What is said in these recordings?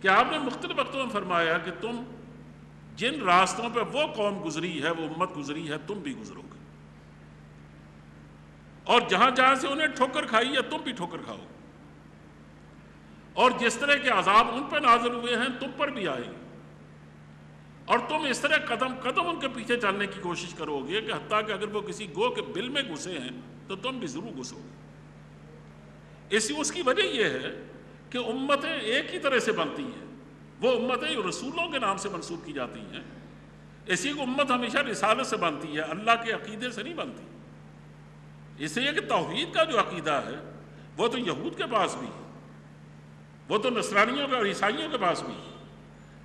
کہ آپ نے مختلف وقتوں میں فرمایا کہ تم جن راستوں پہ وہ قوم گزری ہے، وہ امت گزری ہے، تم بھی گزرو گے، اور جہاں جہاں سے انہیں ٹھوکر کھائی ہے تم بھی ٹھوکر کھاؤ، اور جس طرح کے عذاب ان پہ نازل ہوئے ہیں تم پر بھی آئے گے، اور تم اس طرح قدم قدم ان کے پیچھے چلنے کی کوشش کرو گے کہ حتیٰ کہ اگر وہ کسی گو کے بل میں گھسے ہیں تو تم بھی ضرور گھسو گے۔ اس کی وجہ یہ ہے کہ امتیں ایک ہی طرح سے بنتی ہیں، وہ امتیں جو رسولوں کے نام سے منسوب کی جاتی ہیں، اسی کو امت ہمیشہ رسالت سے بنتی ہے، اللہ کے عقیدے سے نہیں بنتی۔ اس لیے کہ توحید کا جو عقیدہ ہے وہ تو یہود کے پاس بھی ہے، وہ تو نصرانیوں کے اور عیسائیوں کے پاس بھی ہے،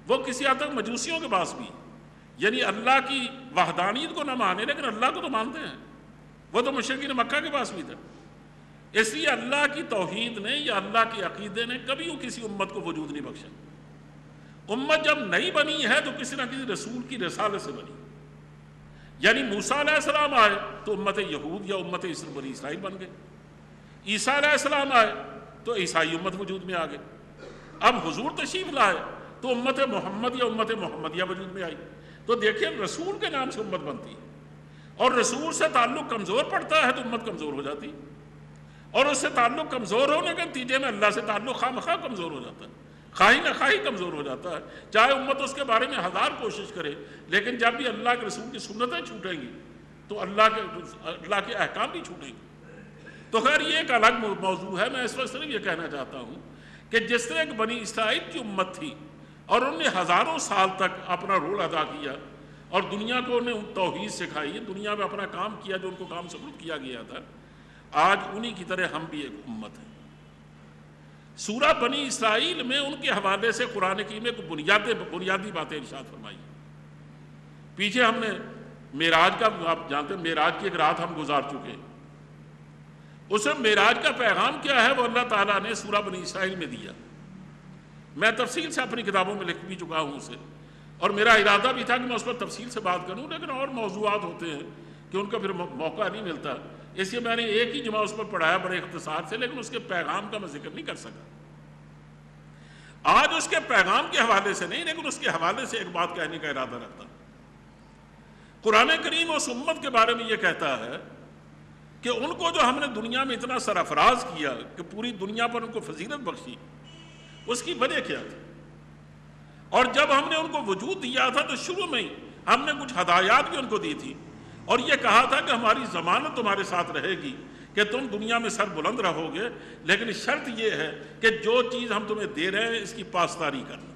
وہ کسی حد تک مجوسیوں کے پاس بھی، یعنی اللہ کی وحدانیت کو نہ مانے لیکن اللہ کو تو مانتے ہیں، وہ تو مشرکین مکہ کے پاس بھی تھا۔ اس لیے اللہ کی توحید نے یا اللہ کے عقیدے نے کبھی کسی امت کو وجود نہیں بخشا۔ امت جب نہیں بنی ہے تو کسی نہ کسی رسول کی رسالت سے بنی، یعنی موسیٰ علیہ السلام آئے تو امت یہود یا امت بنی اسرائیل بن گئے، عیسیٰ علیہ السلام آئے تو عیسائی امت وجود میں آ گئے، اب حضور تشریف لائے تو امت محمد یا امت محمدیہ وجود میں آئی۔ تو دیکھیں رسول کے نام سے امت بنتی ہے، اور رسول سے تعلق کمزور پڑتا ہے تو امت کمزور ہو جاتی ہے، اور اس سے تعلق کمزور ہونے کے نتیجے میں اللہ سے تعلق خواہ مخواہ کمزور ہو جاتا ہے، خواہی نہ خواہی کمزور ہو جاتا ہے، چاہے امت اس کے بارے میں ہزار کوشش کرے، لیکن جب بھی اللہ کے رسول کی سنتیں چھوٹیں گی تو اللہ کے احکام بھی چھوٹیں گے۔ تو خیر یہ ایک الگ موضوع ہے، میں اس وقت صرف یہ کہنا چاہتا ہوں کہ جس طرح کہ بنی اسرائیل کی امت تھی اور انہوں نے ہزاروں سال تک اپنا رول ادا کیا اور دنیا کو انہیں توحید سکھائی، دنیا میں اپنا کام کیا جو ان کو کام سپرد کیا گیا تھا، آج انہی کی طرح ہم بھی ایک امت ہیں۔ سورہ بنی اسرائیل میں ان کے حوالے سے قرآن کریم میں بنیادی باتیں ارشاد فرمائی۔ پیچھے ہم نے معراج کا، آپ جانتے ہیں معراج کی ایک رات ہم گزار چکے ہیں، اس میں معراج کا پیغام کیا ہے وہ اللہ تعالیٰ نے سورہ بنی اسرائیل میں دیا۔ میں تفصیل سے اپنی کتابوں میں لکھ بھی چکا ہوں اسے، اور میرا ارادہ بھی تھا کہ میں اس پر تفصیل سے بات کروں، لیکن اور موضوعات ہوتے ہیں کہ ان کا پھر موقع نہیں ملتا، اس لیے میں نے ایک ہی جمعہ اس پر پڑھایا بڑے اختصار سے، لیکن اس کے پیغام کا میں ذکر نہیں کر سکا۔ آج اس کے پیغام کے حوالے سے نہیں، لیکن اس کے حوالے سے ایک بات کہنے کا ارادہ رکھتا ہوں۔ قرآن کریم اس امت کے بارے میں یہ کہتا ہے کہ ان کو جو ہم نے دنیا میں اتنا سرفراز کیا کہ پوری دنیا پر ان کو فضیلت بخشی، اس کی وجہ کیا تھی؟ اور جب ہم نے ان کو وجود دیا تھا تو شروع میں ہی ہم نے کچھ ہدایات بھی ان کو دی تھی، اور یہ کہا تھا کہ ہماری ضمانت تمہارے ساتھ رہے گی کہ تم دنیا میں سر بلند رہو گے، لیکن شرط یہ ہے کہ جو چیز ہم تمہیں دے رہے ہیں اس کی پاسداری کرنا۔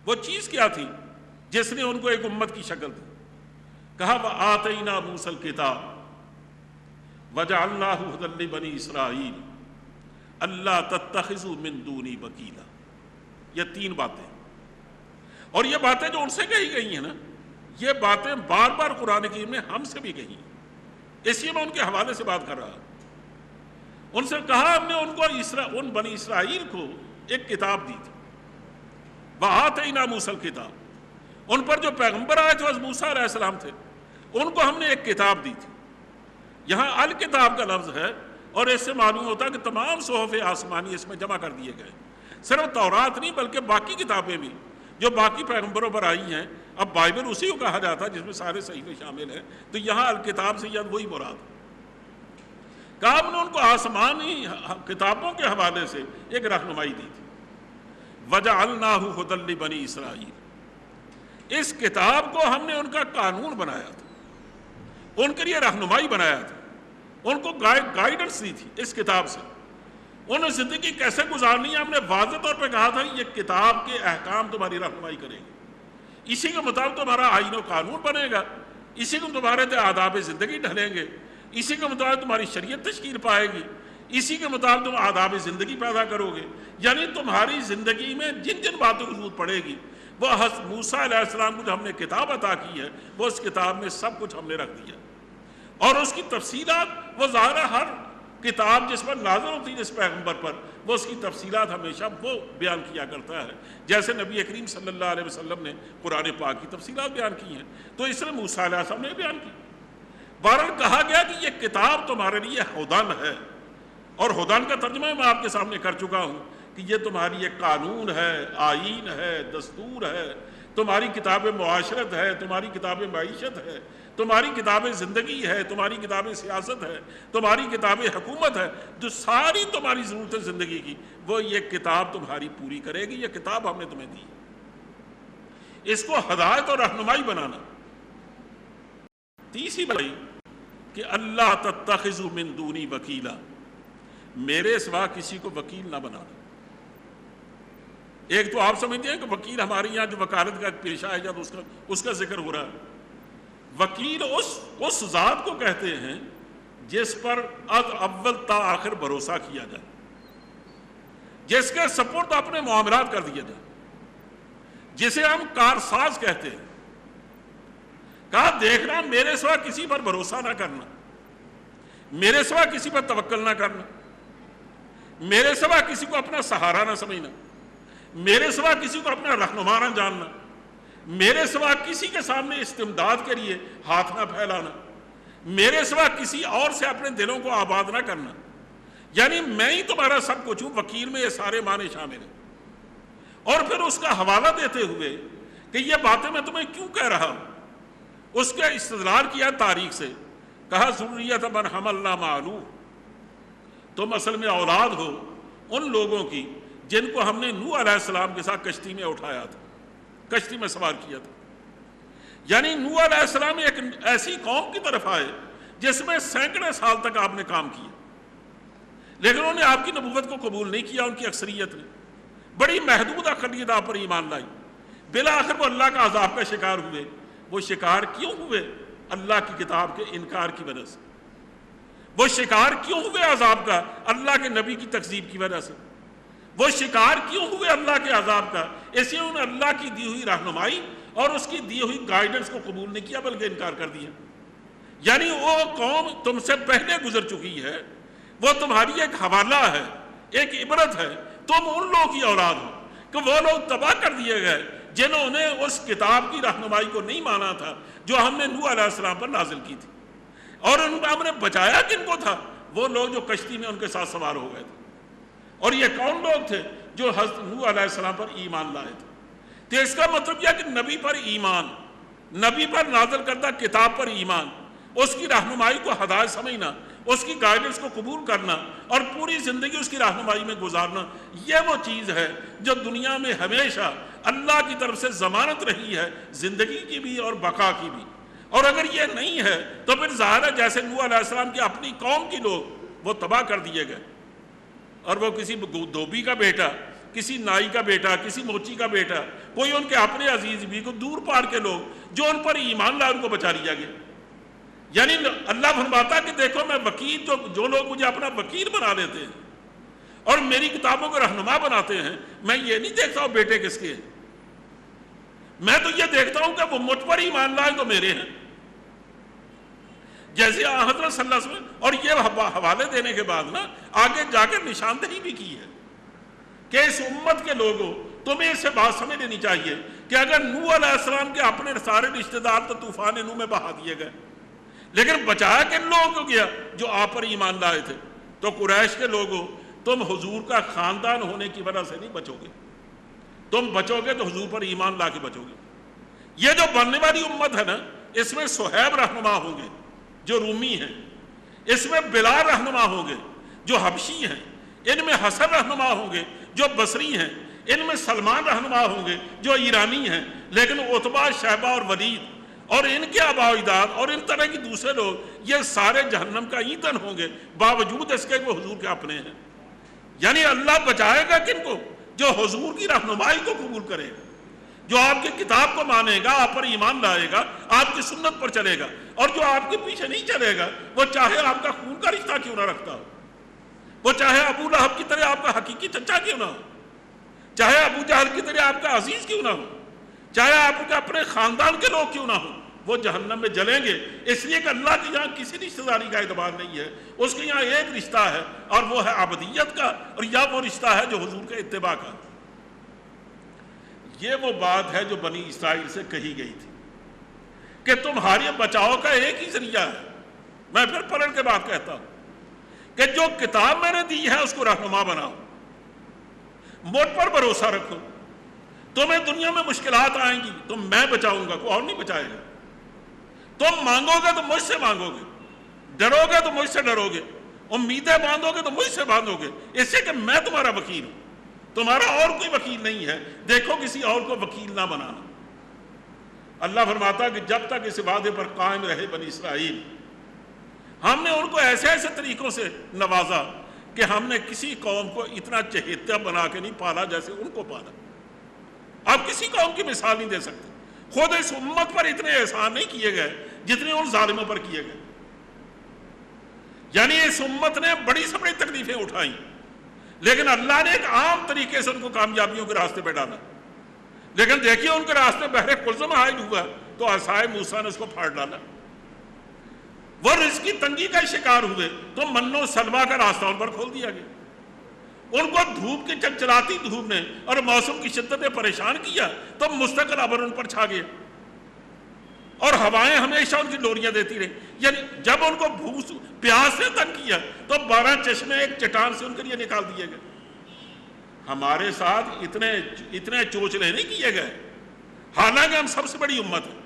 وہ چیز کیا تھی جس نے ان کو ایک امت کی شکل دی؟ کہا وَآتَيْنَا مُوسَى الْكِتَابَ وَجَعَلْنَاهُ هُدًى لِّبَنِي إِسْرَائِيلَ أَلَّا تَتَّخِذُوا مِن دُونِي وَكِيلًا۔ یہ تین باتیں، اور یہ باتیں جو ان سے کہی گئی ہیں نا، یہ باتیں بار بار قرآن کریم میں ہم سے بھی کہی ہیں، اس لیے میں ان کے حوالے سے بات کر رہا ہوں۔ ان سے کہا ہم نے ان کو ان بنی اسرائیل کو ایک کتاب دی تھی، وَآتَيْنَا مُوسَى الْكِتَابَ، ان پر جو پیغمبر آئے تھے موسیٰ علیہ السلام تھے، ان کو ہم نے ایک کتاب دی تھی۔ یہاں الکتاب کا لفظ ہے، اور اس سے معلوم ہوتا ہے کہ تمام صحف آسمانی اس میں جمع کر دیے گئے، صرف تورات نہیں بلکہ باقی کتابیں بھی جو باقی پیغمبروں پر آئی ہیں۔ اب بائبل اسی کو کہا جاتا ہے جس میں سارے صحیفے شامل ہیں، تو یہاں الکتاب سے یاد وہی مراد ہے۔ کہا ہم نے ان کو آسمانی کتابوں کے حوالے سے ایک رہنمائی دی تھی، وَجَعَلْنَاهُ هُدًى لِّبَنِي إِسْرَائِيلَ، اس کتاب کو ہم نے ان کا قانون بنایا تھا، ان کے لیے رہنمائی بنایا تھا، ان کو گائیڈنس دی تھی اس کتاب سے۔ انہیں زندگی کیسے گزارنی ہے ہم نے واضح طور پہ کہا تھا یہ کتاب کے احکام تمہاری رہنمائی کریں گے، اسی کے مطابق تمہارا آئین و قانون بنے گا، اسی کو تمہارے آداب زندگی ڈھلیں گے، اسی کے مطابق تمہاری شریعت تشکیل پائے گی، اسی کے مطابق تم آداب زندگی پیدا کرو گے۔ یعنی تمہاری زندگی میں جن جن باتوں کی ضرورت پڑے گی وہ موسیٰ علیہ السلام کو جو ہم نے کتاب عطا کی ہے وہ اس کتاب میں سب کچھ ہم نے رکھ دیا، اور اس کی تفصیلات وہ ظاہر ہے ہر کتاب جس پر نازل ہوتی ہے اس پیغمبر پر وہ اس کی تفصیلات ہمیشہ وہ بیان کیا کرتا ہے، جیسے نبی کریم صلی اللہ علیہ وسلم نے قرآن پاک کی تفصیلات بیان کی ہیں، تو اس طرح موسیٰ علیہ السلام نے بیان کی۔ بہرحال کہا گیا کہ یہ کتاب تمہارے لیے ہدن ہے، اور ہدن کا ترجمہ میں آپ کے سامنے کر چکا ہوں کہ یہ تمہاری ایک قانون ہے، آئین ہے، دستور ہے، تمہاری کتاب معاشرت ہے، تمہاری کتاب معیشت ہے، تمہاری کتاب زندگی ہے، تمہاری کتاب سیاست ہے، تمہاری کتاب حکومت ہے، جو ساری تمہاری ضرورتیں زندگی کی، وہ یہ کتاب تمہاری پوری کرے گی۔ یہ کتاب ہم نے تمہیں دی، اس کو ہدایت اور رہنمائی بنانا۔ تیسری بات کہ اللہ تتخذوا من دونی وکیلا، میرے سوا کسی کو وکیل نہ بنانا۔ ایک تو آپ سمجھتے ہیں کہ وکیل ہمارے یہاں جو وکالت کا پیشہ ہے جب اس کا ذکر ہو رہا ہے، وکیل اس ذات کو کہتے ہیں جس پر از اول تا آخر بھروسہ کیا جائے، جس کے سپرد اپنے معاملات کر دیے جائیں، جسے ہم کارساز کہتے ہیں۔ کہا دیکھنا میرے سوا کسی پر بھروسہ نہ کرنا، میرے سوا کسی پر توکل نہ کرنا، میرے سوا کسی کو اپنا سہارا نہ سمجھنا، میرے سوا کسی کو اپنا رہنما نہ جاننا، میرے سوا کسی کے سامنے استمداد کے لیے ہاتھ نہ پھیلانا، میرے سوا کسی اور سے اپنے دلوں کو آباد نہ کرنا۔ یعنی میں ہی تمہارا سب کچھ ہوں، وکیل میں یہ سارے معنی شامل ہیں۔ اور پھر اس کا حوالہ دیتے ہوئے کہ یہ باتیں میں تمہیں کیوں کہہ رہا ہوں، اس کا استدلال کیا تاریخ سے۔ کہا ذریۃ من حملنا مع نوح، تم اصل میں اولاد ہو ان لوگوں کی جن کو ہم نے نوح علیہ السلام کے ساتھ کشتی میں اٹھایا تھا، کشتی میں سوار کیا تھا۔ یعنی نوح علیہ السلام ایک ایسی قوم کی طرف آئے جس میں سینکڑے سال تک آپ نے کام کیا، لیکن انہوں نے آپ کی نبوت کو قبول نہیں کیا۔ ان کی اکثریت نے بڑی محدود اقلیت آپ پر ایمان لائی، بالآخر وہ اللہ کا عذاب کا شکار ہوئے۔ وہ شکار کیوں ہوئے؟ اللہ کی کتاب کے انکار کی وجہ سے۔ وہ شکار کیوں ہوئے عذاب کا؟ اللہ کے نبی کی تکذیب کی وجہ سے۔ وہ شکار کیوں ہوئے اللہ کے عذاب کا؟ اس لیے انہوں نے اللہ کی دی ہوئی رہنمائی اور اس کی دی ہوئی گائیڈنس کو قبول نہیں کیا بلکہ انکار کر دیا۔ یعنی وہ قوم تم سے پہلے گزر چکی ہے، وہ تمہاری ایک حوالہ ہے، ایک عبرت ہے۔ تم ان لوگوں کی اولاد ہو کہ وہ لوگ تباہ کر دیے گئے جنہوں نے اس کتاب کی رہنمائی کو نہیں مانا تھا جو ہم نے نوح علیہ السلام پر نازل کی تھی۔ اور ان ہم نے بچایا کن کو تھا؟ وہ لوگ جو کشتی میں ان کے ساتھ سوار ہو گئے تھے۔ اور یہ کون لوگ تھے؟ جو حضرت نوح علیہ السلام پر ایمان لائے تھے۔ تو اس کا مطلب یہ کہ نبی پر ایمان، نبی پر نازل کردہ کتاب پر ایمان، اس کی رہنمائی کو ہدایت سمجھنا، اس کی گائیڈنس کو قبول کرنا اور پوری زندگی اس کی رہنمائی میں گزارنا، یہ وہ چیز ہے جو دنیا میں ہمیشہ اللہ کی طرف سے ضمانت رہی ہے، زندگی کی بھی اور بقا کی بھی۔ اور اگر یہ نہیں ہے تو پھر ظاہر ہے جیسے نوح علیہ السلام کی اپنی قوم کی لوگ وہ تباہ کر دیے گئے، اور وہ کسی دھوبی کا بیٹا، کسی نائی کا بیٹا، کسی موچی کا بیٹا، کوئی ان کے اپنے عزیز بھی کو دور پار کے لوگ جو ان پر ایمان لائے ان کو بچا لیا گیا۔ یعنی اللہ فرماتا کہ دیکھو میں وکیل، جو لوگ مجھے اپنا وکیل بنا لیتے ہیں اور میری کتابوں کو رہنما بناتے ہیں، میں یہ نہیں دیکھتا ہوں بیٹے کس کے ہیں، میں تو یہ دیکھتا ہوں کہ وہ مجھ پر ایمان لائے تو میرے ہیں۔ جیسے حضرت صلی اللہ علیہ وسلم، اور یہ حوالے دینے کے بعد نا آگے جا کے نشاندہی بھی کی ہے کہ اس امت کے لوگوں تمہیں اس سے بات سمجھ لینی چاہیے کہ اگر نوح علیہ السلام کے اپنے سارے رشتہ دار تو طوفان نوح میں بہا دیے گئے، لیکن بچایا کن لوگوں کو گیا؟ جو آپ پر ایمان لائے تھے۔ تو قریش کے لوگوں، تم حضور کا خاندان ہونے کی وجہ سے نہیں بچو گے، تم بچو گے تو حضور پر ایمان لا کے بچو گے۔ یہ جو بننے والی امت ہے نا، اس میں صہیب رہنما ہوں گے جو رومی ہیں، اس میں بلال رہنما ہوں گے جو حبشی ہیں، ان میں حسن رہنما ہوں گے جو بصری ہیں، ان میں سلمان رہنما ہوں گے جو ایرانی ہیں، لیکن عتبہ، شیبہ اور ولید اور ان کے آباء و اجداد اور ان طرح کی دوسرے لوگ یہ سارے جہنم کا ایندھن ہوں گے، باوجود اس کے وہ حضور کے اپنے ہیں۔ یعنی اللہ بچائے گا کن کو؟ جو حضور کی رہنمائی کو قبول کرے گا، جو آپ کی کتاب کو مانے گا، آپ پر ایمان لائے گا، آپ کی سنت پر چلے گا۔ اور جو آپ کے پیچھے نہیں چلے گا، وہ چاہے آپ کا خون کا رشتہ کیوں نہ رکھتا ہو، وہ چاہے ابو لہب کی طرح آپ کا حقیقی چچا کیوں نہ ہو، چاہے ابو جہل کی طرح آپ کا عزیز کیوں نہ ہو، چاہے آپ کے اپنے خاندان کے لوگ کیوں نہ ہوں، وہ جہنم میں جلیں گے۔ اس لیے کہ اللہ کے یہاں کسی رشتہ داری کا اعتبار نہیں ہے، اس کے یہاں ایک رشتہ ہے اور وہ ہے عبدیت کا، اور یا وہ رشتہ ہے جو حضور کے اتباع کا۔ یہ وہ بات ہے جو بنی اسرائیل سے کہی گئی تھی کہ تمہارے بچاؤ کا ایک ہی ذریعہ ہے۔ میں پھر پلٹ کے بات کہتا ہوں کہ جو کتاب میں نے دی ہے اس کو رہنما بناؤ، مجھ پر بھروسہ رکھو، تمہیں دنیا میں مشکلات آئیں گی تو میں بچاؤں گا، کوئی اور نہیں بچائے گا۔ تم مانگو گے تو مجھ سے مانگو گے، ڈرو گے تو مجھ سے ڈرو گے، امیدیں باندھو گے تو مجھ سے باندھو گے، اس سے کہ میں تمہارا وکیل ہوں، تمہارا اور کوئی وکیل نہیں ہے، دیکھو کسی اور کو وکیل نہ بنانا۔ اللہ فرماتا ہے کہ جب تک اس وعدے پر قائم رہے بنی اسرائیل، ہم نے ان کو ایسے ایسے طریقوں سے نوازا کہ ہم نے کسی قوم کو اتنا چہیتا بنا کے نہیں پالا جیسے ان کو پالا۔ آپ کسی قوم کی مثال نہیں دے سکتے، خود اس امت پر اتنے احسان نہیں کیے گئے جتنے ان ظالموں پر کیے گئے۔ یعنی اس امت نے بڑی سے بڑی تکلیفیں اٹھائیں، لیکن اللہ نے ایک عام طریقے سے ان کو کامیابیوں کے راستے پہ ڈالا۔ لیکن دیکھیے ان کے راستے بحر قلزم حائل ہوا تو عصائے موسیٰ نے اس کو پھاڑ ڈالا۔ وہ رزق کی تنگی کا شکار ہوئے تو من و سلویٰ کا راستہ ان پر کھول دیا گیا۔ ان کو دھوپ کی چلچلاتی دھوپ نے اور موسم کی شدت نے پریشان کیا تو مستقل ابر ان پر چھا گیا، اور ہوائیں ہمیشہ ان کی لوریاں دیتی رہی۔ یعنی جب ان کو پیاس نے تنگ کیا تو 12 چشمے ایک چٹان سے ان کے لیے نکال دیے گئے۔ ہمارے ساتھ اتنے چوچلے نہیں کیے گئے، حالانکہ ہم سب سے بڑی امت ہے۔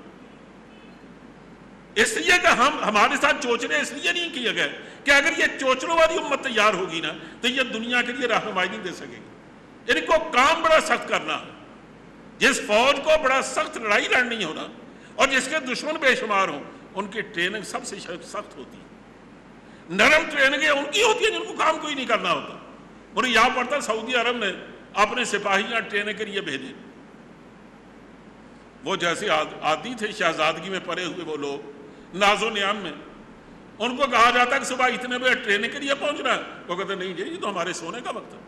اس لیے کہ ہمارے ساتھ چوچلے اس لیے نہیں کیے گئے کہ اگر یہ چوچلوں والی امت تیار ہوگی نا تو یہ دنیا کے لیے رہنمائی نہیں دے سکے گی۔ ان کو کام بڑا سخت کرنا، جس فوج کو بڑا سخت لڑائی لڑنی ہونا اور جس کے دشمن بے شمار ہوں، ان کی ٹریننگ سب سے سخت ہوتی ہے۔ نرم ٹریننگیں ان کی ہوتی ہیں جن کو کام کوئی نہیں کرنا ہوتا۔ اور یہاں پڑتا سعودی عرب نے اپنے سپاہیاں ٹریننگ کے لیے بھیجے، وہ جیسے عادی تھے شہزادگی میں پڑے ہوئے وہ لوگ ناز و نعم میں، ان کو کہا جاتا ہے کہ صبح اتنے بجے ٹریننگ کے لیے پہنچنا ہے، وہ کہتے نہیں جی یہ تو ہمارے سونے کا وقت ہے،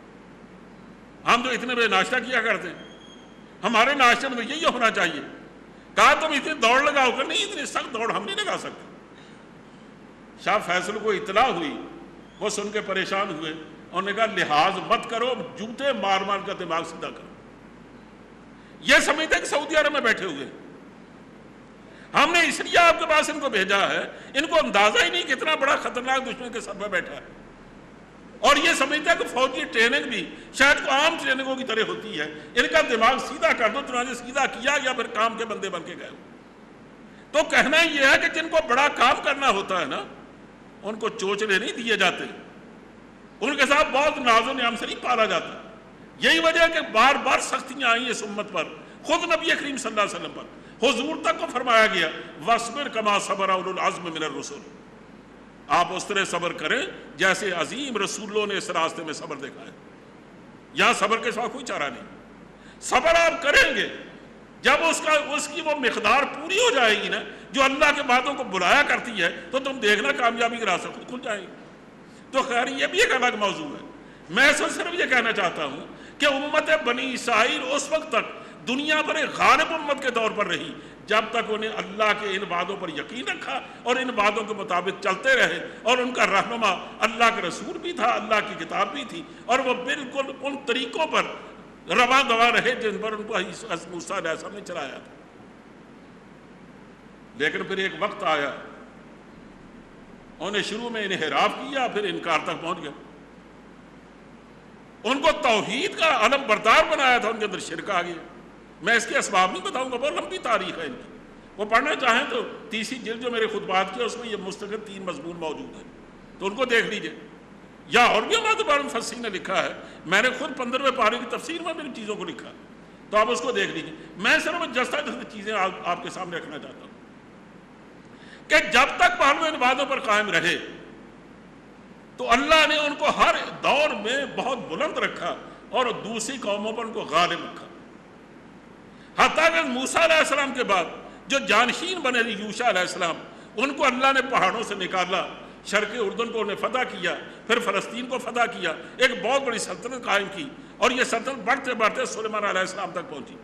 ہم تو اتنے بجے ناشتہ کیا کرتے ہیں، ہمارے ناشتے میں یہی ہونا چاہیے۔ کہا تم اتنی دوڑ لگاؤ کر، نہیں اتنی سخت دوڑ ہم نہیں لگا سکتے۔ شاہ فیصل کو اطلاع ہوئی، وہ سن کے پریشان ہوئے، انہوں نے کہا لحاظ مت کرو، جوتے مار مار کا دماغ سیدھا کرو۔ یہ سمجھتے کہ سعودی عرب میں بیٹھے ہوئے، ہم نے اس لیے آپ کے پاس ان کو بھیجا ہے، ان کو اندازہ ہی نہیں کتنا بڑا خطرناک دشمن کے سر پہ بیٹھا ہے، اور یہ سمجھتا ہے کہ فوجی ٹریننگ بھی شاید کو عام ٹریننگوں کی طرح ہوتی ہے، ان کا دماغ سیدھا کر دو، چنانچہ سیدھا کیا یا پھر کام کے بندے بن کے گئے۔ تو کہنا یہ ہے کہ جن کو بڑا کام کرنا ہوتا ہے نا، ان کو چوچلے نہیں دیے جاتے، ان کے ساتھ بہت ناز و نعم سے نہیں پالا جاتا۔ یہی وجہ ہے کہ بار بار سختیاں آئیں اس امت پر، خود نبی کریم صلی اللہ علیہ وسلم پر، حضور تک کو فرمایا گیا وَاصْبِرْ كَمَا صَبَرَ أُولُو الْعَزْمِ مِنَ الرُّسُلِ، آپ اس طرح صبر کریں جیسے عظیم رسولوں نے اس راستے میں صبر دکھایا۔ یہاں صبر کے سوا کوئی چارہ نہیں، صبر آپ کریں گے جب اس کی وہ مقدار پوری ہو جائے گی نا جو اللہ کے باتوں کو بلایا کرتی ہے، تو تم دیکھنا کامیابی کے راستے خود کھل جائیں گے۔ تو خیر یہ بھی ایک الگ موضوع ہے، میں صرف یہ کہنا چاہتا ہوں کہ امت بنی اسرائیل اس وقت تک دنیا پر ایک غالب امت کے طور پر رہی جب تک انہیں اللہ کے ان وعدوں پر یقین رکھا اور ان وعدوں کے مطابق چلتے رہے، اور ان کا رہنما اللہ کے رسول بھی تھا، اللہ کی کتاب بھی تھی، اور وہ بالکل ان طریقوں پر رواں دواں رہے جن پر ان کو موسیٰ علیہ السلام نے چلایا تھا۔ لیکن پھر ایک وقت آیا، انہوں نے شروع میں انحراف کیا، پھر انکار تک پہنچ گیا۔ ان کو توحید کا علم بردار بنایا تھا، ان کے اندر شرک آ گیا۔ میں اس کے اسباب نہیں بتاؤں گا، بہت لمبی تاریخ ہے ان کی، وہ پڑھنا چاہیں تو 30 جلد جو میرے خطبات کی اس میں یہ مستقل 3 مضمون موجود ہیں، تو ان کو دیکھ لیجئے، یا اور بھی ہمارے بارے میں مفسرین نے لکھا ہے، میں نے خود 15ویں پارے کی تفسیر میں بھی چیزوں کو لکھا، تو آپ اس کو دیکھ لیجئے۔ میں صرف جستا چیزیں آپ کے سامنے رکھنا چاہتا ہوں کہ جب تک وہ ان وعدوں پر قائم رہے تو اللہ نے ان کو ہر دور میں بہت بلند رکھا اور دوسری قوموں پر ان کو غالب رکھا، حتیٰ کہ موسیٰ علیہ السلام کے بعد جو جانشین بنے یوشع علیہ السلام، ان کو اللہ نے پہاڑوں سے نکالا، شرق اردن کو انہیں فتح کیا، پھر فلسطین کو فتح کیا، ایک بہت بڑی سلطنت قائم کی، اور یہ سلطنت بڑھتے بڑھتے سلیمان علیہ السلام تک پہنچی۔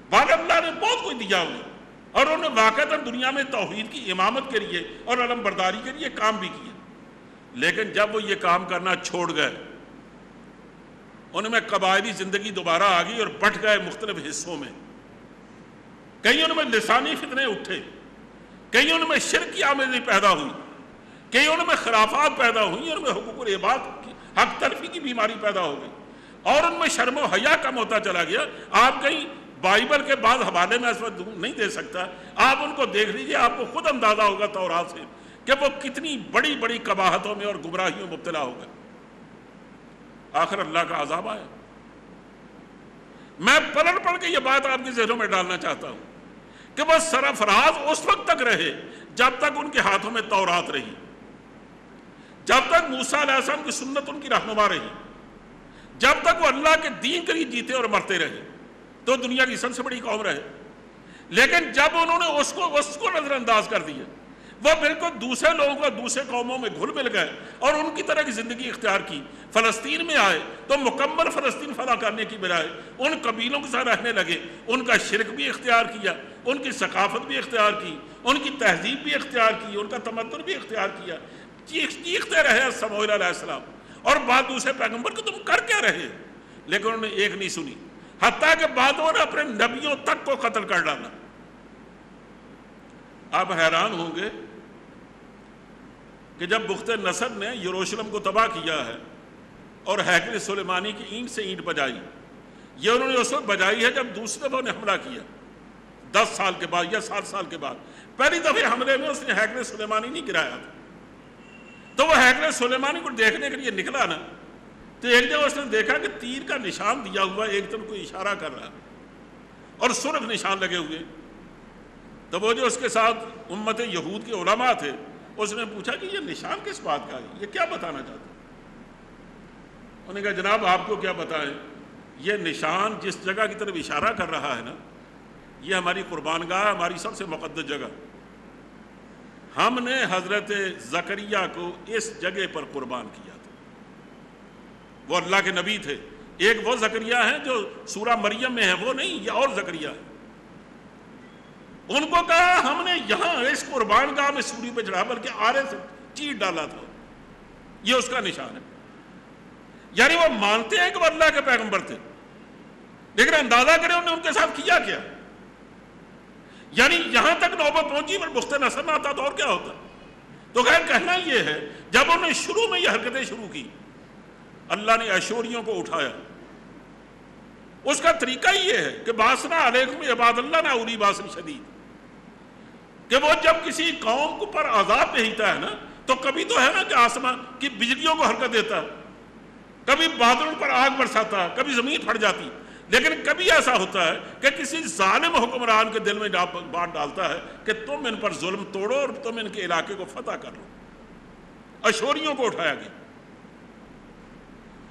بعد اللہ نے بہت کچھ دیا انہیں، اور انہوں نے واقعتاً دنیا میں توحید کی امامت کے لیے اور علم برداری کے لیے کام بھی کیا۔ لیکن جب وہ یہ کام کرنا چھوڑ گئے، ان میں قبائلی زندگی دوبارہ آ گئی اور بٹ گئے مختلف حصوں میں، کئی ان میں لسانی فتنے اٹھے، کئی ان میں شرک کی آمیزی پیدا ہوئی، کئی ان میں خرافات پیدا ہوئی، ان میں حقوق العباد کی حق تلفی کی بیماری پیدا ہو گئی، اور ان میں شرم و حیا کم ہوتا چلا گیا. آپ کہیں بائبل کے بعض حوالے میں اس وقت نہیں دے سکتا, آپ ان کو دیکھ لیجئے, آپ کو خود اندازہ ہوگا تورات سے کہ وہ کتنی بڑی بڑی قباحتوں میں اور گمراہیوں میں مبتلا ہوگا. آخر اللہ کا عذاب آیا. میں پڑھ کے یہ بات آپ کے ذہنوں میں ڈالنا چاہتا ہوں کہ وہ سرفراز اس وقت تک رہے جب تک ان کے ہاتھوں میں تورات رہی, جب تک موسیٰ علیہ السلام کی سنت ان کی رہنما رہی, جب تک وہ اللہ کے دین کے لیے جیتے اور مرتے رہے, تو دنیا کی سب سے بڑی قوم رہے. لیکن جب انہوں نے اس کو نظر انداز کر دیا, وہ بالکل دوسرے لوگوں کو دوسرے قوموں میں گھل مل گئے اور ان کی طرح کی زندگی اختیار کی. فلسطین میں آئے تو مکمل فلسطین فنا کرنے کی بجائے ان قبیلوں کے ساتھ رہنے لگے, ان کا شرک بھی اختیار کیا, ان کی ثقافت بھی اختیار کی, ان کی تہذیب بھی اختیار کی, ان کا تمدن بھی اختیار کیا. چیختے رہے سموئیل علیہ السلام اور بعد دوسرے پیغمبر کہ تم کر کیا رہے, لیکن انہوں نے ایک نہیں سنی, حتیٰ کہ بعدوں نے اپنے نبیوں تک کو قتل کر ڈالا. آپ حیران ہوں گے کہ جب بخت نصر نے یروشلم کو تباہ کیا ہے اور ہیکل سلیمانی کی اینٹ سے اینٹ بجائی, یہ انہوں نے اس وقت بجائی ہے جب دوسری دفعہ نے حملہ کیا 10 سال کے بعد یا 7 سال کے بعد. پہلی دفعہ حملے میں اس نے ہیکل سلیمانی نہیں گرایا تھا, تو وہ ہیکل سلیمانی کو دیکھنے کے لیے نکلا نا, تو ایک جگہ اس نے دیکھا کہ تیر کا نشان دیا ہوا ایک طرف کوئی اشارہ کر رہا اور سرخ نشان لگے ہوئے. تو وہ جو اس کے ساتھ امت یہود کے علماء تھے, اس نے پوچھا کہ یہ نشان کس بات کا ہے, یہ کیا بتانا چاہتے ہیں؟ انہوں نے کہا جناب آپ کو کیا بتائیں, یہ نشان جس جگہ کی طرف اشارہ کر رہا ہے نا, یہ ہماری قربان گاہ, ہماری سب سے مقدس جگہ. ہم نے حضرت زکریا کو اس جگہ پر قربان کیا تھا. وہ اللہ کے نبی تھے. ایک وہ زکریا ہیں جو سورہ مریم میں ہے, وہ نہیں, یہ اور زکریا ہے. ان کو کہا ہم نے یہاں اس قربان گاہ میں سوری پہ چڑھا بلکہ آرے سے چیٹ ڈالا تھا, یہ اس کا نشان ہے. یعنی وہ مانتے ہیں کہ وہ اللہ کے پیغمبر تھے, لیکن اندازہ کریں انہوں نے ان کے ساتھ کیا کیا. یعنی یہاں تک نوبت پہنچی, پر بخت نصر نہ آتا تو اور کیا ہوتا. تو خیر کہنا یہ ہے جب انہوں نے شروع میں یہ حرکتیں شروع کی, اللہ نے اشوریوں کو اٹھایا. اس کا طریقہ یہ ہے کہ باسنا علیکم عباد اللہ نہ اولی باس شدید, کہ وہ جب کسی قوم کو پر عذاب بھیجتا ہے نا, تو کبھی تو ہے نا کہ آسمان کی بجلیوں کو حرکت دیتا ہے, کبھی بادلوں پر آگ برساتا ہے, کبھی زمین پھٹ جاتی, لیکن کبھی ایسا ہوتا ہے کہ کسی ظالم حکمران کے دل میں بات ڈالتا ہے کہ تم ان پر ظلم توڑو اور تم ان کے علاقے کو فتح کر لو. اشوریوں کو اٹھایا گیا,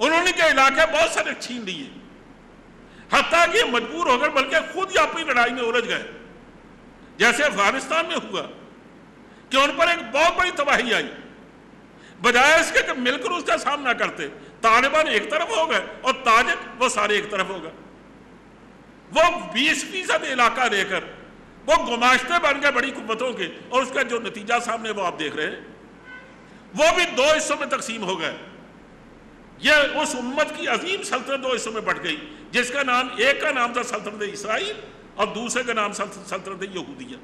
انہوں نے کہ علاقے بہت سارے چھین لیے, حتیٰ کہ مجبور ہو کر بلکہ خود ہی اپنی لڑائی میں الجھ گئے, جیسے افغانستان میں ہوا کہ ان پر ایک بہت بڑی تباہی آئی. بجائے اس کے کہ مل کر اس کا سامنا کرتے, طالبان ایک طرف ہو گئے اور تاجک وہ سارے ایک طرف ہو گئے. وہ 20% علاقہ لے کر وہ گماشتے بن گئے بڑی قوتوں کے, اور اس کا جو نتیجہ سامنے وہ آپ دیکھ رہے ہیں, وہ بھی 2 حصوں میں تقسیم ہو گئے. یہ اس امت کی عظیم سلطنت 2 حصوں میں بٹ گئی, جس کا نام, ایک کا نام تھا سلطنت اسرائیل اور دوسرے کا نام سلطنت یہودیہ,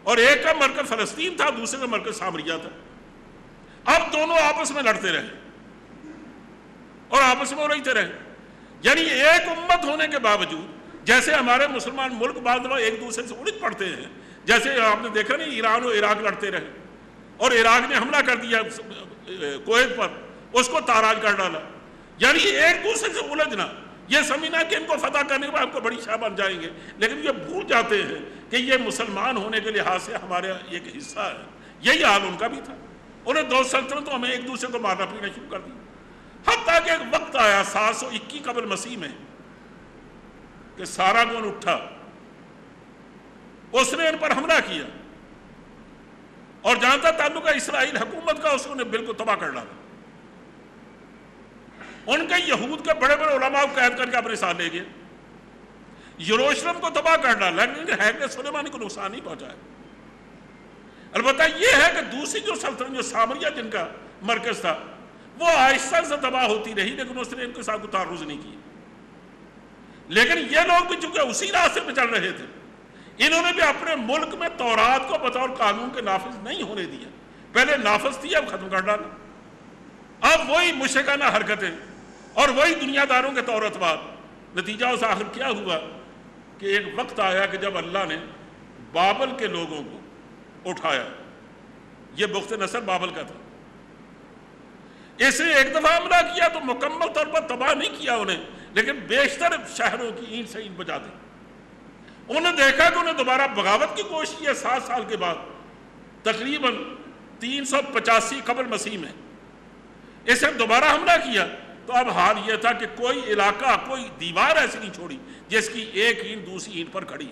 اور ایک کا مرکز فلسطین تھا, دوسرے کا مرکز سامریہ تھا. اب دونوں آپس میں لڑتے رہے اور آپس میں رہتے رہے. یعنی ایک امت ہونے کے باوجود, جیسے ہمارے مسلمان ملک بعض دفعہ ایک دوسرے سے الجھ پڑتے ہیں, جیسے آپ نے دیکھا نہیں ایران اور عراق لڑتے رہے اور عراق نے حملہ کر دیا کویت پر, اس کو تاراج کر ڈالا. یعنی ایک دوسرے سے الجھنا, یہ سمجھنا کہ ان کو فتح کرنے کے بعد ہم کو بڑی شاہ بن جائیں گے, لیکن یہ بھول جاتے ہیں کہ یہ مسلمان ہونے کے لحاظ سے ہمارے ایک حصہ ہے. یہی حال ان کا بھی تھا. انہیں 2 سلطنتوں میں ایک دوسرے کو مارنا پیٹنا شروع کر دیا, حتیٰ کہ ایک وقت آیا 721 قبل مسیح میں کہ ساراگون اٹھا, اس نے ان پر حملہ کیا اور جہاں تک تعلق ہے اسرائیل حکومت کا, اس نے بالکل تباہ کر ڈالا. ان کے یہود کے بڑے بڑے علماء کو قید کر کے اپنے ساتھ لے گئے, یروشلم کو تباہ کر ڈالا, لیکن ہیکل سلیمانی کو نقصان نہیں پہنچایا. البتہ یہ ہے کہ دوسری جو سلطنت, جو سامریہ جن کا مرکز تھا, وہ آہستہ سے تباہ ہوتی رہی, لیکن اس نے ان کے ساتھ کوئی تعرض نہیں کیا. لیکن یہ لوگ بھی چونکہ اسی راستے پہ چل رہے تھے, انہوں نے بھی اپنے ملک میں تورات کو بطور قانون کے نافذ نہیں ہونے دیا. پہلے نافذ تھی, اب ختم کر ڈالا. اب وہی مشرکانہ حرکتیں, اور وہی دنیا داروں کے طور اتبار. نتیجہ اس آخر کیا ہوا کہ ایک وقت آیا کہ جب اللہ نے بابل کے لوگوں کو اٹھایا. یہ بخت نصر بابل کا تھا. اس نے ایک دفعہ حملہ کیا تو مکمل طور پر تباہ نہیں کیا انہیں, لیکن بیشتر شہروں کی اینٹ سے اینٹ بجا دی. انہوں نے دیکھا کہ انہیں دوبارہ بغاوت کی کوشش کی ہے 7 سال کے بعد, تقریباً 385 قبل مسیح میں. اس نے دوبارہ حملہ کیا تو اب حال یہ تھا کہ کوئی علاقہ, کوئی دیوار ایسی نہیں چھوڑی جس کی ایک اینٹ دوسری اینٹ پر کھڑی.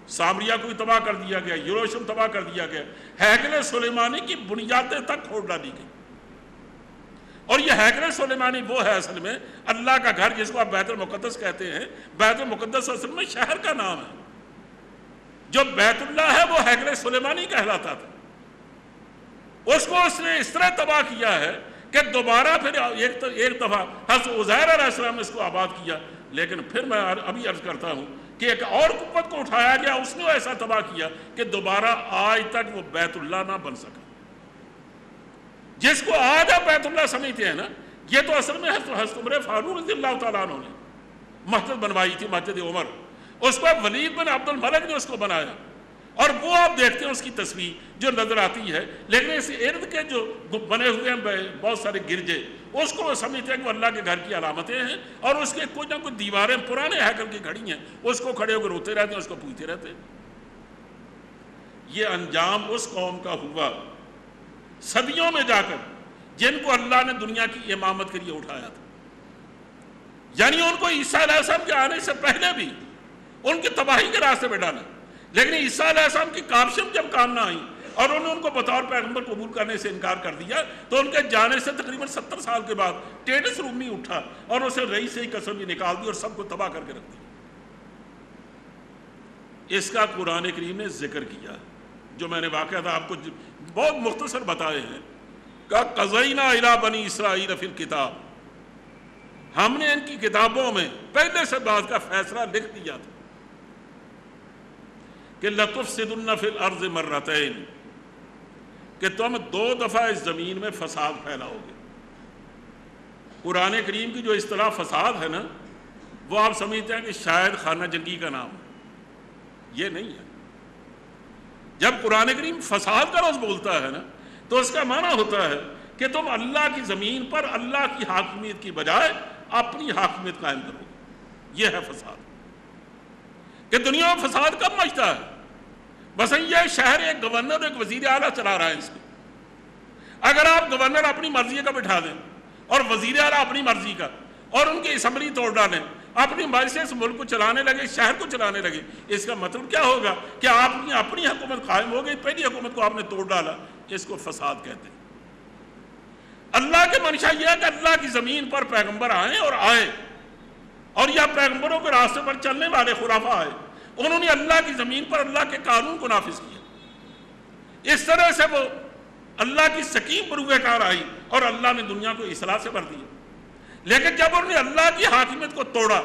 سامریہ کو بھی تباہ کر دیا گیا, یروشلم تباہ کر دیا گیا, ہیکل سلیمانی کی بنیادیں تک کھوڑ ڈالی گئی. اور یہ ہیکل سلیمانی وہ ہے اصل میں اللہ کا گھر جس کو آپ بیت المقدس کہتے ہیں. بیت المقدس اصل میں شہر کا نام ہے. جو بیت اللہ ہے وہ ہیکل سلیمانی کہلاتا تھا. اس کو اس نے اس طرح تباہ کیا ہے کہ دوبارہ پھر ایک دفعہ حضرت عزیر علیہ السلام نے اس کو آباد کیا. لیکن پھر میں ابھی عرض کرتا ہوں کہ ایک اور قوت کو اٹھایا گیا, اس نے ایسا تباہ کیا کہ دوبارہ آج تک وہ بیت اللہ نہ بن سکا. جس کو آج آپ بیت اللہ سمجھتے ہیں نا, یہ تو اصل میں حضرت عمر فاروق رضی اللہ تعالیٰ عنہ نے مسجد بنوائی تھی, مسجد عمر. اس کو ولید بن عبد الملک نے اس کو بنایا, اور وہ آپ دیکھتے ہیں اس کی تصویر جو نظر آتی ہے. لیکن اس ارد کے جو بنے ہوئے ہیں بہت سارے گرجے, اس کو سمجھتے ہیں کہ وہ اللہ کے گھر کی علامتیں ہیں, اور اس کے کچھ نہ کچھ دیواریں پرانے ہیکل کی کھڑی ہیں, اس کو کھڑے ہو کے روتے رہتے ہیں, اس کو پوچھتے رہتے ہیں. یہ انجام اس قوم کا ہوا صدیوں میں جا کر جن کو اللہ نے دنیا کی امامت کے لیے اٹھایا تھا. یعنی ان کو عیسیٰ علیہ السلام کے آنے سے پہلے بھی ان کی تباہی کے راستے پہ ڈالا. لیکن عیسیٰ علیہ السلام کی کابشیں جب کام نہ آئیں اور انہوں نے ان کو بطور پیغمبر قبول کرنے سے انکار کر دیا, تو ان کے جانے سے تقریباً 70 سال کے بعد ٹیٹس رومی اٹھا اور اسے رئیس سے ہی قسم بھی نکال دی اور سب کو تباہ کر کے رکھ دیا. اس کا قرآن کریم نے ذکر کیا, جو میں نے واقعہ آپ کو بہت مختصر بتائے ہیں. کہ قضینا الی بنی اسرائیل فی الکتاب, ہم نے ان کی کتابوں میں پہلے سے بات کا فیصلہ لکھ دیا تھا کہ لتفسدن فی الارض مرتین, کہ تم 2 دفعہ اس زمین میں فساد پھیلاؤ گے. قرآن کریم کی جو اصطلاح فساد ہے نا, وہ آپ سمجھتے ہیں کہ شاید خانہ جنگی کا نام ہے. یہ نہیں ہے. جب قرآن کریم فساد کا لفظ بولتا ہے نا, تو اس کا معنی ہوتا ہے کہ تم اللہ کی زمین پر اللہ کی حاکمیت کی بجائے اپنی حاکمیت قائم کرو. یہ ہے فساد. کہ دنیا میں فساد کب مچتا ہے؟ بس یہ شہر ایک گورنر ایک وزیر اعلیٰ چلا رہا ہے اس کو. اگر آپ گورنر اپنی مرضی کا بٹھا دیں اور وزیر اعلیٰ اپنی مرضی کا, اور ان کی اسمبلی توڑ ڈالیں, اپنی مرضی سے اس ملک کو چلانے لگے, شہر کو چلانے لگے, اس کا مطلب کیا ہوگا کہ آپ کی اپنی حکومت قائم ہو گئی, پہلی حکومت کو آپ نے توڑ ڈالا. اس کو فساد کہتے ہیں. اللہ کے منشا یہ ہے کہ اللہ کی زمین پر پیغمبر آئیں اور آئے, اور یا پیغمبروں کے راستے پر چلنے والے خلافہ آئے, انہوں نے اللہ کی زمین پر اللہ کے قانون کو نافذ کیا. اس طرح سے وہ اللہ کی سکیم بروئے کار آئی اور اللہ نے دنیا کو اصلاح سے بھر دیا. لیکن جب انہوں نے اللہ کی حاکمیت کو توڑا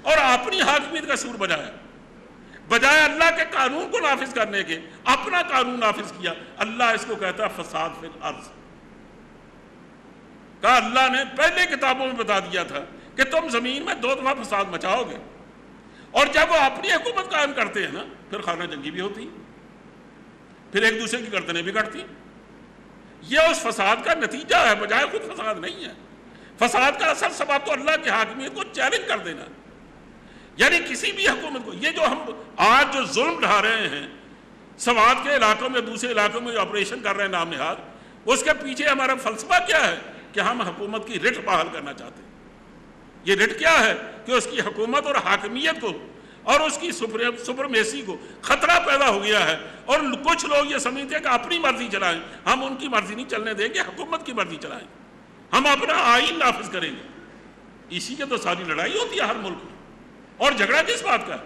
اور اپنی حاکمیت کا سور بجایا, بجائے اللہ کے قانون کو نافذ کرنے کے اپنا قانون نافذ کیا, اللہ اس کو کہتا ہے فساد فی الارض. کہا اللہ نے پہلے کتابوں میں بتا دیا تھا کہ تم زمین میں 2 دفعہ فساد مچاؤ گے, اور جب وہ اپنی حکومت قائم کرتے ہیں نا, پھر خانہ جنگی بھی ہوتی, پھر ایک دوسرے کی گردنیں بھی کٹتی. یہ اس فساد کا نتیجہ ہے, بجائے خود فساد نہیں ہے. فساد کا اصل سبب تو اللہ کی حاکمیت کو چیلنج کر دینا. یعنی کسی بھی حکومت کو, یہ جو ہم آج جو ظلم ڈھا رہے ہیں سوات کے علاقوں میں, دوسرے علاقوں میں جو آپریشن کر رہے ہیں نام نہاد, اس کے پیچھے ہمارا فلسفہ کیا ہے کہ ہم حکومت کی رٹ بحال کرنا چاہتے ہیں. یہ رٹ کیا ہے کہ اس کی حکومت اور حاکمیت کو اور اس کی سپرمیسی کو خطرہ پیدا ہو گیا ہے, اور کچھ لوگ یہ سمجھتے ہیں کہ اپنی مرضی چلائیں. ہم ان کی مرضی نہیں چلنے دیں گے, حکومت کی مرضی چلائیں, ہم اپنا آئین نافذ کریں گے. اسی کی تو ساری لڑائی ہوتی ہے ہر ملک میں. اور جھگڑا کس بات کا؟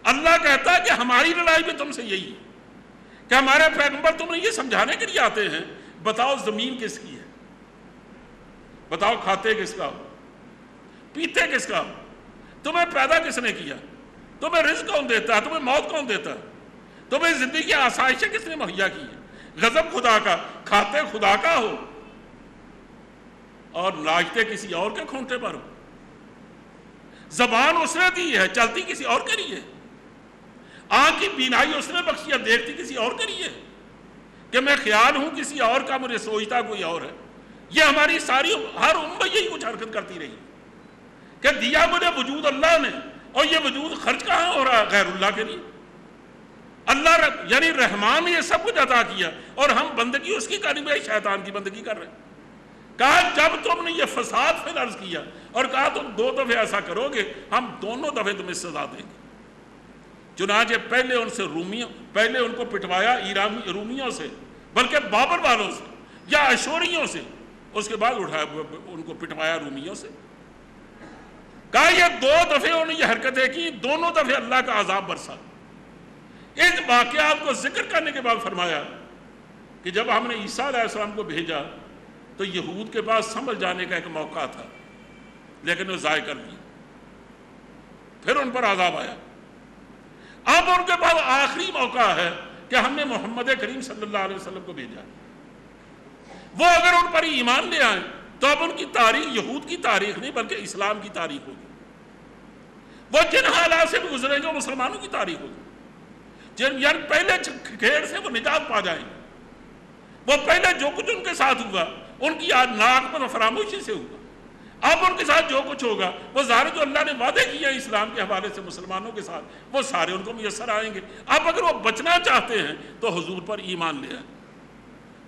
اللہ کہتا ہے کہ ہماری لڑائی بھی تم سے یہی ہے کہ ہمارے پیغمبر تمہیں یہ سمجھانے کے لیے آتے ہیں, بتاؤ زمین کس کی ہے, بتاؤ کھاتے کس کا ہو, پیتے کس کا ہو, تمہیں پیدا کس نے کیا, تمہیں رزق کون دیتا ہے, تمہیں موت کون دیتا ہے, تمہیں زندگی کی آسائشیں کس نے مہیا کی ہے, غضب خدا کا, کھاتے خدا کا ہو, اور ناچتے کسی اور کے کھونٹے پر ہو. زبان اس نے دی ہے، چلتی کسی اور کے لیے. آنکھ کی بینائی اس نے بخشی ہے، دیکھتی کسی اور کے لیے. کہ میں خیال ہوں کسی اور کا، مجھے سوچتا کوئی اور ہے. یہ ہماری ساری ہر امت یہی کچھ حرکت کرتی رہی کہ دیا مجھے وجود اللہ نے، اور یہ وجود خرچ کہاں ہو رہا ہے؟ غیر اللہ کے لیے. اللہ یعنی رحمان نے یہ سب کچھ عطا کیا، اور ہم بندگی اس کی کرنی میں شیطان کی بندگی کر رہے ہیں. کہا جب تم نے یہ فساد فی الارض کیا، اور کہا تم 2 دفعہ ایسا کرو گے، ہم دونوں دفعے تمہیں سزا دیں گے. چنانچہ پہلے ان کو پٹوایا رومیوں سے، بلکہ بابر والوں سے یا اشوریوں سے. اس کے بعد اٹھایا ان کو پٹوایا رومیوں سے. کہا یہ 2 دفعے انہوں نے یہ حرکتیں کی، دونوں دفعے اللہ کا عذاب برسا. ان واقعات کو ذکر کرنے کے بعد فرمایا کہ جب ہم نے عیسیٰ علیہ السلام کو بھیجا تو یہود کے پاس سنبھل جانے کا ایک موقع تھا، لیکن وہ ضائع کر دیا. پھر ان پر عذاب آیا. اب ان کے پاس آخری موقع ہے کہ ہم نے محمد کریم صلی اللہ علیہ وسلم کو بھیجا. وہ اگر ان پر ایمان لے آئیں تو اب ان کی تاریخ یہود کی تاریخ نہیں بلکہ اسلام کی تاریخ ہوگی. وہ جن حالات سے بھی گزریں گے وہ مسلمانوں کی تاریخ ہوگی. یعنی پہلے کھیڑ سے وہ نجات پا جائیں گے. وہ پہلے جو کچھ ان کے ساتھ ہوا ان کی ناقص و فراموشی سے ہوا. اب ان کے ساتھ جو کچھ ہوگا وہ ظاہر جو اللہ نے وعدے کیا اسلام کے حوالے سے مسلمانوں کے ساتھ وہ سارے ان کو میسر آئیں گے. اب اگر وہ بچنا چاہتے ہیں تو حضور پر ایمان لے آئیں.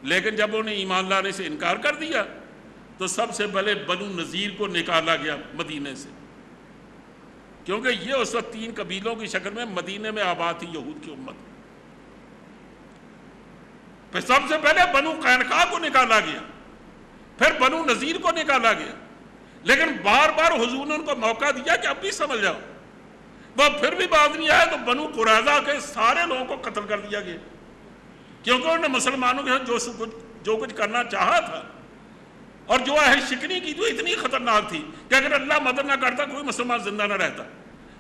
لیکن جب انہیں ایمان لانے سے انکار کر دیا تو سب سے پہلے بنو نذیر کو نکالا گیا مدینے سے، کیونکہ یہ اس وقت 3 قبیلوں کی شکل میں مدینے میں آباد تھی یہود کی امت. پھر سب سے پہلے بنو قینقاع کو نکالا گیا، پھر بنو نذیر کو نکالا گیا. لیکن بار بار حضور نے ان کو موقع دیا کہ اب بھی سمجھ جاؤ. وہ پھر بھی بات نہیں آیا تو بنو قریظہ کے سارے لوگوں کو قتل کر دیا گیا، کیونکہ انہوں نے مسلمانوں کے ساتھ جو کچھ کرنا چاہا تھا اور جو ہے شکنی کی جو اتنی خطرناک تھی کہ اگر اللہ مدد نہ کرتا کوئی مسلمان زندہ نہ رہتا.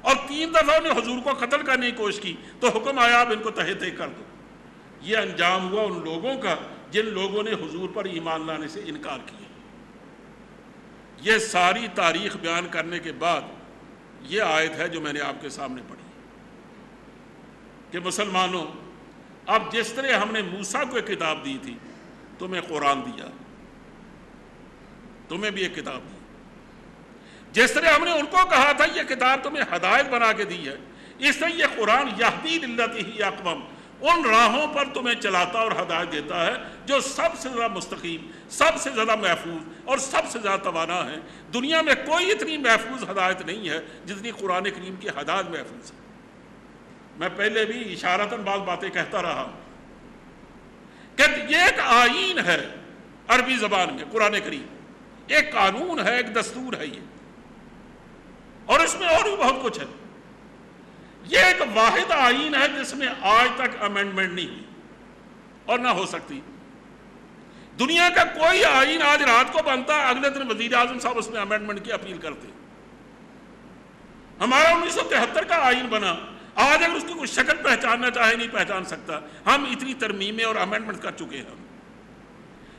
اور 3 دفعہ انہیں حضور کو قتل کرنے کی کوشش کی تو حکم آیا اب ان کو تہہ تہہ کر دو. یہ انجام ہوا ان لوگوں کا جن لوگوں نے حضور پر ایمان لانے سے انکار کیا. یہ ساری تاریخ بیان کرنے کے بعد یہ آیت ہے جو میں نے آپ کے سامنے پڑھی کہ مسلمانوں اب جس طرح ہم نے موسیٰ کو ایک کتاب دی تھی تمہیں قرآن دیا، تمہیں بھی ایک کتاب دی. جس طرح ہم نے ان کو کہا تھا یہ کتاب تمہیں ہدایت بنا کے دی ہے، اس طرح یہ قرآن یہدی للتی اقوم ان راہوں پر تمہیں چلاتا اور ہدایت دیتا ہے جو سب سے زیادہ مستقیم، سب سے زیادہ محفوظ اور سب سے زیادہ توانا ہے. دنیا میں کوئی اتنی محفوظ ہدایت نہیں ہے جتنی قرآن کریم کی ہدایت محفوظ ہے. میں پہلے بھی اشارتاً بعض باتیں کہتا رہا کہ یہ ایک آئین ہے عربی زبان میں. قرآن کریم ایک قانون ہے، ایک دستور ہے یہ، اور اس میں اور بھی بہت کچھ ہے. یہ ایک واحد آئین ہے جس میں آج تک امینڈمنٹ نہیں ہوئی اور نہ ہو سکتی. دنیا کا کوئی آئین آج رات کو بنتا ہے اگلے دن وزیر اعظم صاحب اس میں امینڈمنٹ کی اپیل کرتے. ہمارا 1973 کا آئین بنا، آج اگر اس کی کوئی شکل پہچاننا چاہے نہیں پہچان سکتا. ہم اتنی ترمیمیں اور امینڈمنٹ کر چکے ہیں.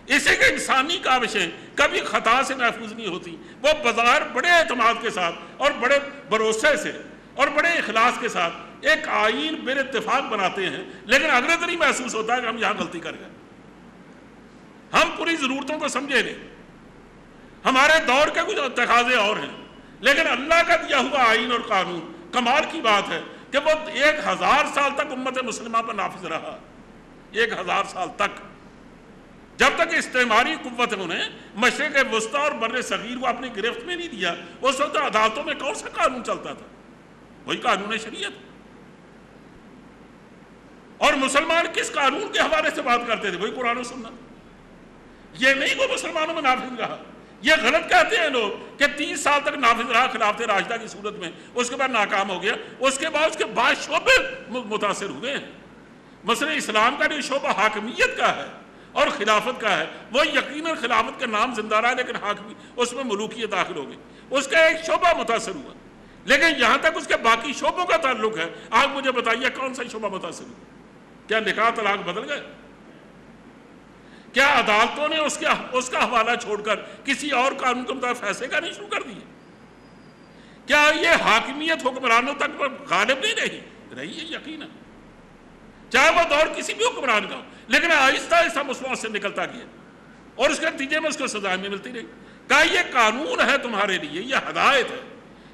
اسی کے انسانی کاوشیں کبھی خطا سے محفوظ نہیں ہوتی. وہ بظاہر بڑے اعتماد کے ساتھ اور بڑے بھروسے سے اور بڑے اخلاص کے ساتھ ایک آئین بال اتفاق بناتے ہیں، لیکن اگلے دن ہی محسوس ہوتا ہے کہ ہم یہاں غلطی کر گئے. ہم پوری ضرورتوں کو سمجھے نہیں، ہمارے دور کے کچھ تقاضے اور ہیں، لیکن اللہ کا دیا ہوا آئین اور قانون کمال کی بات ہے کہ وہ 1000 سال تک امت مسلمہ پر نافذ رہا. 1000 سال تک، جب تک استعماری قوت انہیں مشرق وسطیٰ اور بر صغیر کو اپنی گرفت میں نہیں دیا. اس وقت عدالتوں میں کون سا قانون چلتا تھا؟ وہی قانون شریعت. اور مسلمان کس قانون کے حوالے سے بات کرتے تھے؟ وہی قرآن و سنت. یہ نہیں وہ مسلمانوں میں نافذ رہا. یہ غلط کہتے ہیں لوگ کہ 30 سال تک نافذ رہا خلافت راشدہ کی صورت میں، اس کے بعد ناکام ہو گیا. اس کے بعد شعبے متاثر ہوئے ہیں. مثلا اسلام کا جو شعبہ حاکمیت کا ہے اور خلافت کا ہے وہ یقیناً خلافت کا نام زندہ رہا، لیکن حاکمیت اس میں ملوکیت داخل ہو گئی، اس کا ایک شعبہ متاثر ہوا. لیکن یہاں تک اس کے باقی شعبوں کا تعلق ہے. آپ مجھے بتائیے کون سا شعبہ متاثر ہوا؟ کیا نکاح طلاق بدل گئے؟ کیا عدالتوں نے اس کا حوالہ چھوڑ کر کسی اور قانون کے مطابق فیصلے کرنے شروع کر دیے؟ کیا یہ حاکمیت حکمرانوں تک غالب نہیں رہی ہے؟ یقیناً، چاہے وہ دور کسی بھی حکمران کا ہو، لیکن آہستہ آہستہ مسلمان سے نکلتا گیا اور اس کے نتیجے میں اس کو سزائیں بھی ملتی رہی۔ کہا یہ قانون ہے تمہارے لیے، یہ ہدایت ہے،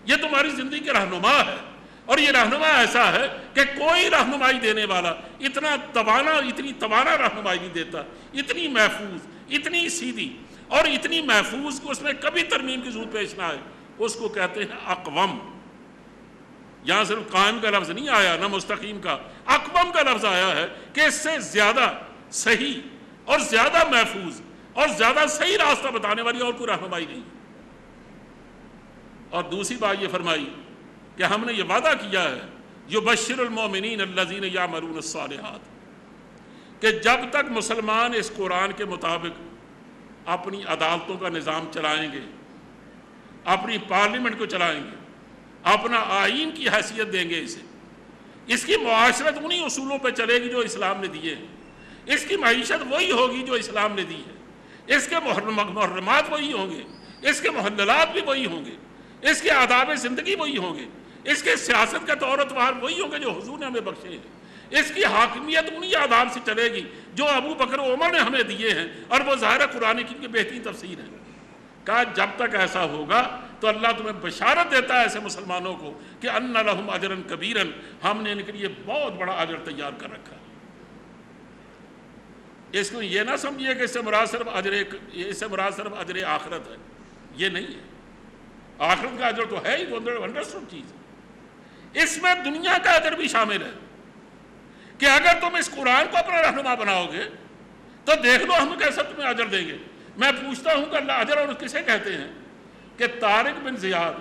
یہ تمہاری زندگی کے رہنما ہے، اور یہ رہنما ایسا ہے کہ کوئی رہنمائی دینے والا اتنی توانا رہنمائی نہیں دیتا، اتنی محفوظ، اتنی سیدھی اور اتنی محفوظ کہ اس میں کبھی ترمیم کی ضرورت پیش نہ آئے۔ اس کو کہتے ہیں اقوم۔ یہاں صرف قائم کا لفظ نہیں آیا، نہ مستقیم کا، اقوم کا لفظ آیا ہے کہ اس سے زیادہ صحیح اور زیادہ محفوظ اور زیادہ صحیح راستہ بتانے والی اور کوئی رہنمائی نہیں۔ اور دوسری بات یہ فرمائی کہ ہم نے یہ وعدہ کیا ہے یبشر المؤمنین الذین یعملون الصالحات، کہ جب تک مسلمان اس قرآن کے مطابق اپنی عدالتوں کا نظام چلائیں گے، اپنی پارلیمنٹ کو چلائیں گے، اپنا آئین کی حیثیت دیں گے اسے، اس کی معاشرت انہی اصولوں پہ چلے گی جو اسلام نے دیے ہیں، اس کی معیشت وہی ہوگی جو اسلام نے دی ہے، اس کے محرمات وہی ہوں گے، اس کے محللات بھی وہی ہوں گے، اس کے آداب زندگی وہی ہوں گے، اس کے سیاست کا طور و تہوار وہی ہوں گے جو حضور نے ہمیں بخشے ہیں، اس کی حاکمیت انہی آداب سے چلے گی جو ابو بکر و عمر نے ہمیں دیے ہیں، اور وہ ظاہر قرآن کی بہترین تفسیر ہے۔ کہا جب تک ایسا ہوگا تو اللہ تمہیں بشارت دیتا ہے ایسے مسلمانوں کو کہ ان لہم اجرا کبیرا، ہم نے ان کے لیے بہت بڑا اجر تیار کر رکھا ہے۔ اس کو یہ نہ سمجھیے کہ اس سے مراد صرف اجر آخرت ہے، یہ نہیں ہے۔ آخرت کا اجر تو ہے ہی، ونڈرفل چیز ہے، اس میں دنیا کا اجر بھی شامل ہے کہ اگر تم اس قرآن کو اپنا رہنما بناؤ گے تو دیکھ لو ہم کیسا تمہیں اجر دیں گے۔ میں پوچھتا ہوں کہ اللہ اجر اور کسے کہتے ہیں؟ کہ طارق بن زیاد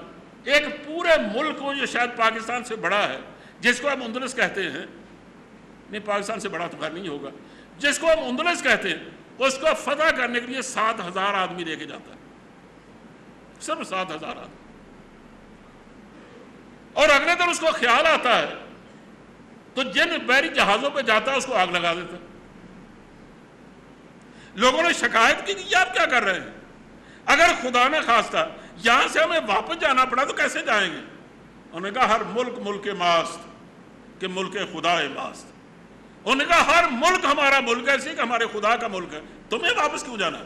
ایک پورے ملک کو، جو شاید پاکستان سے بڑا ہے، جس کو ہم اندلس کہتے ہیں، نہیں پاکستان سے بڑا تو خیر نہیں ہوگا، جس کو ہم اندلس کہتے ہیں، اس کو فتح کرنے کے لیے 7,000 آدمی لے کے جاتا ہے، صرف 7,000 آدمی، اور اگلے دن اس کو خیال آتا ہے تو جن بحری جہازوں پہ جاتا ہے اس کو آگ لگا دیتا ہے۔ لوگوں نے شکایت کی کہ یہ آپ کیا کر رہے ہیں؟ اگر خدا نہ خواستہ یہاں سے ہمیں واپس جانا پڑا تو کیسے جائیں گے؟ انہوں نے کہا ہر ملک ملک ماست کہ ملک خدا ماست۔ انہوں نے کہا ہر ملک ہمارا ملک ہے، اسی کہ ہمارے خدا کا ملک ہے، تمہیں واپس کیوں جانا؟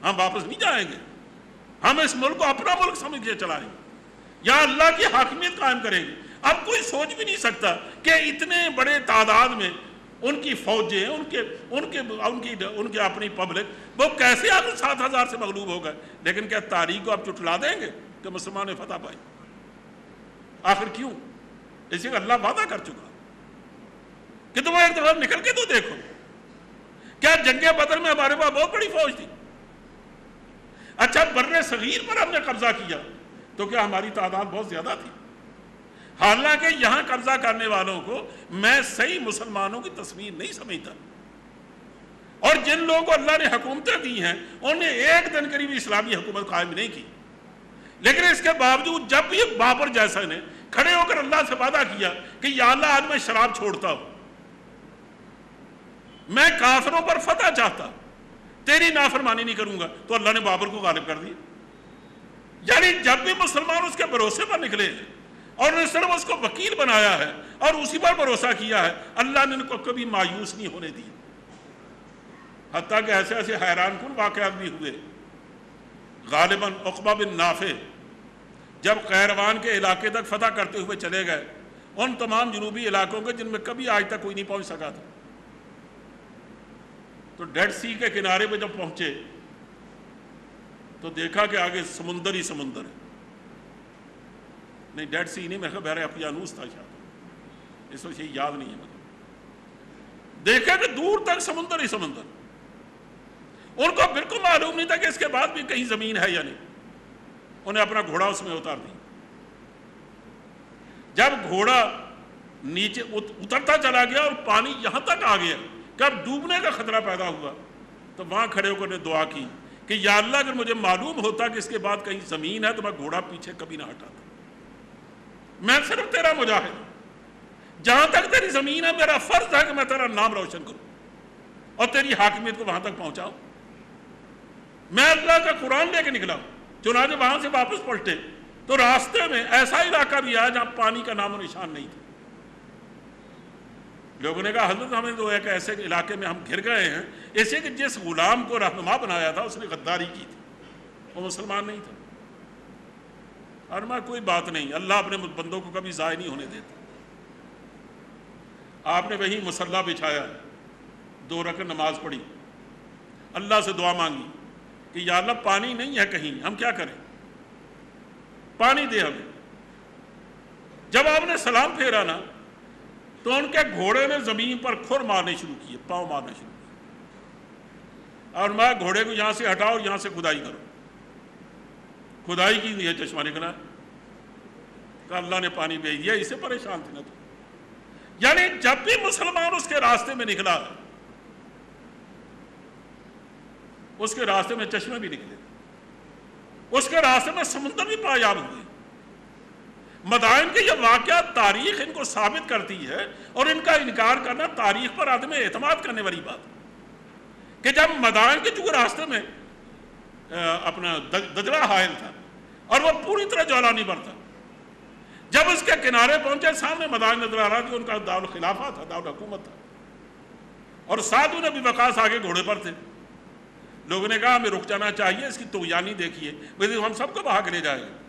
ہم واپس نہیں جائیں گے، ہم اس ملک کو اپنا ملک سمجھ کے چلائیں گے، یا اللہ کی حاکمیت قائم کریں گے۔ اب کوئی سوچ بھی نہیں سکتا کہ اتنے بڑے تعداد میں ان کی فوجیں، ان کے اپنی پبلک، وہ کیسے آخر 7,000 سے مغلوب ہو گئے؟ لیکن کیا تاریخ کو آپ چٹلا دیں گے کہ مسلمان نے فتح پائی؟ آخر کیوں؟ اسی کا اللہ وعدہ کر چکا کہ تم ایک دفعہ نکل کے تو دیکھو، کیا جنگ بدر میں ہمارے پاس بہت بڑی فوج تھی؟ اچھا بر صغیر پر ہم نے قبضہ کیا تو کیا ہماری تعداد بہت زیادہ تھی؟ حالانکہ یہاں قبضہ کرنے والوں کو میں صحیح مسلمانوں کی تصویر نہیں سمجھتا، اور جن لوگوں کو اللہ نے حکومتیں دی ہیں انہوں نے ایک دن قریب اسلامی حکومت قائم نہیں کی، لیکن اس کے باوجود جب بھی بابر جیسا نے کھڑے ہو کر اللہ سے وعدہ کیا کہ یا اللہ آج میں شراب چھوڑتا ہوں، میں کافروں پر فتح چاہتا، تیری نافرمانی نہیں کروں گا، تو اللہ نے بابر کو غالب کر دیا۔ یعنی جب بھی مسلمان اس کے بھروسے پر نکلے ہیں اور نے صرف اس کو وکیل بنایا ہے اور اسی پر بھروسہ کیا ہے، اللہ نے ان کو کبھی مایوس نہیں ہونے دی، حتیٰ کہ ایسے ایسے حیران کن واقعات بھی ہوئے۔ غالباً عقبہ بن نافع جب قیروان کے علاقے تک فتح کرتے ہوئے چلے گئے، ان تمام جنوبی علاقوں کے جن میں کبھی آج تک کوئی نہیں پہنچ سکا تھا، تو ڈیڈ سی کے کنارے پہ جب پہنچے تو دیکھا کہ آگے سمندر ہی سمندر ہے، نہیں ڈیڈ سی نہیں، میں کہا بحر اقیانوس تھا شاید، اس وقت یہ یاد نہیں ہے مجھے۔ دیکھا کہ دور تک سمندر ہی سمندر، ان کو بالکل معلوم نہیں تھا کہ اس کے بعد بھی کہیں زمین ہے یا نہیں۔ انہیں اپنا گھوڑا اس میں اتار دیا۔ جب گھوڑا نیچے اترتا چلا گیا اور پانی یہاں تک آ گیا کہ اب ڈوبنے کا خطرہ پیدا ہوا، تو وہاں کھڑے ہو کر نے دعا کی کہ یا اللہ اگر مجھے معلوم ہوتا کہ اس کے بعد کہیں زمین ہے تو میں گھوڑا پیچھے کبھی نہ ہٹاتا، میں صرف تیرا مجاہد ہوں، جہاں تک تیری زمین ہے میرا فرض ہے کہ میں تیرا نام روشن کروں۔ اور تیری حاکمیت کو وہاں تک پہنچاؤں۔ میں اللہ کا قرآن لے کے نکلا ہوں۔ چنانچہ وہاں سے واپس پلٹے تو راستے میں ایسا علاقہ بھی آیا جہاں پانی کا نام و نشان نہیں تھا۔ لوگوں نے کہا حضرت ہمیں تو ایک ایسے علاقے میں ہم گھر گئے ہیں، ایسے کہ جس غلام کو رہنما بنایا تھا اس نے غداری کی تھی، وہ مسلمان نہیں تھا۔ اور میں کوئی بات نہیں، اللہ اپنے بندوں کو کبھی ضائع نہیں ہونے دیتا۔ آپ نے وہیں مصلی بچھایا، 2 رکعت نماز پڑھی، اللہ سے دعا مانگی کہ یا اللہ پانی نہیں ہے کہیں، ہم کیا کریں، پانی دے ہمیں۔ جب آپ نے سلام پھیرا نا تو ان کے گھوڑے نے زمین پر کھر مارنے شروع کیے، پاؤں مارنا شروع کیے، اور میں گھوڑے کو یہاں سے ہٹاؤ اور یہاں سے کھدائی کرو۔ کھدائی کی یہ چشمہ نکلا کہ اللہ نے پانی بھیج دیا، اسے پریشان تھے نا تو۔ یعنی جب بھی مسلمان اس کے راستے میں نکلا، اس کے راستے میں چشمے بھی نکلے، اس کے راستے میں سمندر بھی پایاب ہوئے۔ مدائن کے یہ واقعات تاریخ ان کو ثابت کرتی ہے، اور ان کا انکار کرنا تاریخ پر عدم اعتماد کرنے والی بات کہ جب مدائن کے چونکہ راستے میں اپنا دجلہ حائل تھا اور وہ پوری طرح جولانی پر تھا، جب اس کے کنارے پہنچے سامنے مدائن نظر آ رہا کہ ان کا دارالخلافہ تھا، دارالحکومت تھا، اور سعد بن ابی وقاص آگے گھوڑے پر تھے۔ لوگوں نے کہا ہمیں رک جانا چاہیے، اس کی طغیانی دیکھیے، ہم سب کو بہا کے لے جائے گا۔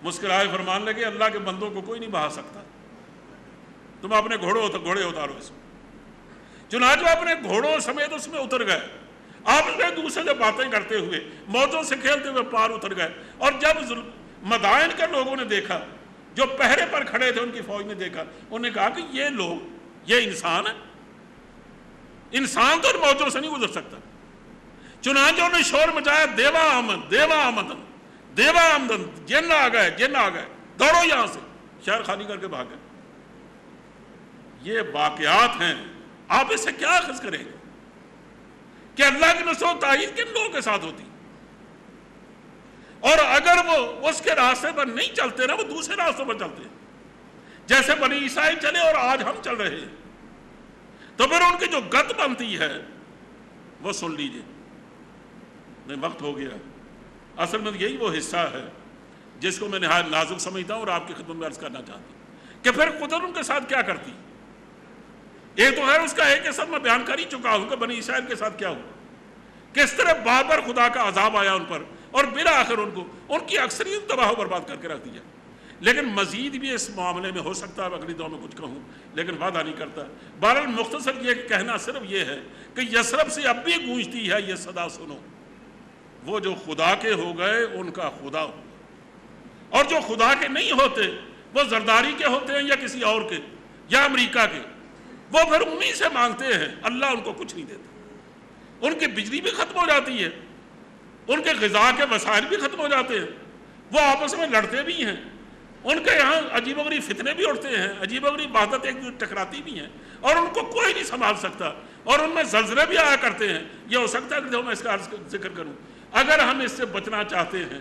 مسکرائے فرمان لگے اللہ کے بندوں کو کوئی نہیں بہا سکتا، تم اپنے گھوڑے اتارو اس میں۔ چنانچہ اپنے گھوڑوں سمیت اس میں اتر گئے، آپ نے دوسرے سے باتیں کرتے ہوئے موجوں سے کھیلتے ہوئے پار اتر گئے۔ اور جب مدائن کے لوگوں نے دیکھا، جو پہرے پر کھڑے تھے ان کی فوج نے دیکھا، انہوں نے کہا کہ یہ لوگ، یہ انسان ہے، انسان تو ان موجوں سے نہیں گزر سکتا۔ چنانچہ انہوں نے شور مچایا دیوا آمد، دیوا آمدن، دیوا آمدن، جن آ گئے، جن آ گئے، دوڑو یہاں سے، شہر خالی کر کے بھاگ گئے۔ یہ واقعات ہیں، آپ اس سے کیا اخذ کریں گے کہ اللہ کی نصرت و تائید کن لوگوں کے ساتھ ہوتی، اور اگر وہ اس کے راستے پر نہیں چلتے نا، وہ دوسرے راستوں پر چلتے ہیں، جیسے بنی اسرائیل چلے اور آج ہم چل رہے ہیں، تو پھر ان کی جو گت بنتی ہے وہ سن لیجئے۔ نہیں، وقت ہو گیا۔ اصل میں یہی وہ حصہ ہے جس کو میں نہایت نازک سمجھتا ہوں اور آپ کی خدمت میں عرض کرنا چاہتا ہوں کہ پھر قدرت ان کے ساتھ کیا کرتی۔ ایک تو ہے اس کا ایک اثر میں بیان کر ہی چکا ہوں کہ بنی اسرائیل کے ساتھ کیا ہوا، کس طرح بار بار خدا کا عذاب آیا ان پر، اور بالآخر ان کو ان کی اکثریت تباہ و برباد کر کے رکھ دیا۔ لیکن مزید بھی اس معاملے میں ہو سکتا ہے، اگلی دعا میں کچھ کہوں لیکن وعدہ نہیں کرتا۔ بہرحال مختصر یہ کہنا صرف یہ ہے کہ یثرب سے اب بھی گونجتی ہے یہ صدا، سنو وہ جو خدا کے ہو گئے ان کا خدا ہو، اور جو خدا کے نہیں ہوتے وہ زرداری کے ہوتے ہیں یا کسی اور کے یا امریکہ کے، وہ پھر انہی سے مانگتے ہیں، اللہ ان کو کچھ نہیں دیتا۔ ان کی بجلی بھی ختم ہو جاتی ہے، ان کے غذا کے وسائل بھی ختم ہو جاتے ہیں، وہ آپس میں لڑتے بھی ہیں، ان کے یہاں عجیب و غریب فتنے بھی اٹھتے ہیں، عجیب و غریب وحدت ایک دوسرے ٹکراتی بھی ہیں، اور ان کو کوئی نہیں سنبھال سکتا، اور ان میں زلزلے بھی آیا کرتے ہیں۔ یہ ہو سکتا ہے کہ جو میں اس کا ذکر کروں، اگر ہم اس سے بچنا چاہتے ہیں